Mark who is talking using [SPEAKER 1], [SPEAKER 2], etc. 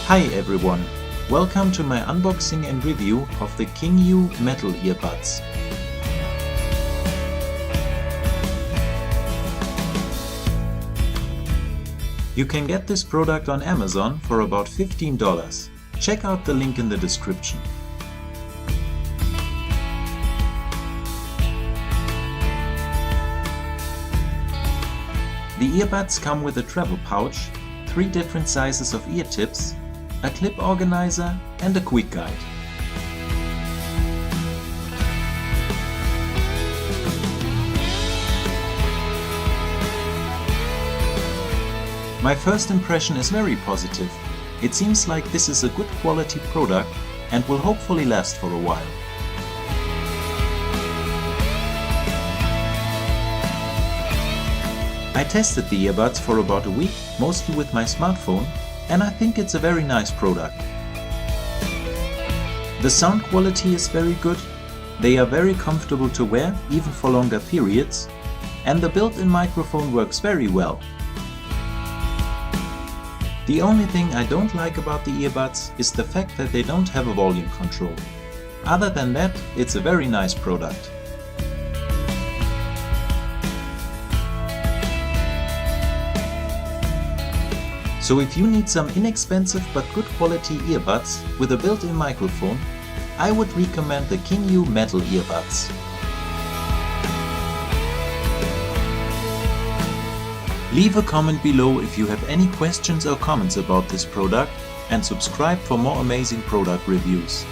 [SPEAKER 1] Hi everyone, welcome to my unboxing and review of the KingYou metal earbuds. You can get this product on Amazon for about $15. Check out the link in the description. The earbuds come with a travel pouch, 3 different sizes of ear tips, a clip organizer and a quick guide. My first impression is very positive. It seems like this is a good quality product and will hopefully last for a while. I tested the earbuds for about a week, mostly with my smartphone, and I think it's a very nice product. The sound quality is very good, they are very comfortable to wear, even for longer periods, and the built-in microphone works very well. The only thing I don't like about the earbuds is the fact that they don't have a volume control. Other than that, it's a very nice product. So if you need some inexpensive but good quality earbuds with a built-in microphone, I would recommend the KingYou metal earbuds. Leave a comment below if you have any questions or comments about this product and subscribe for more amazing product reviews.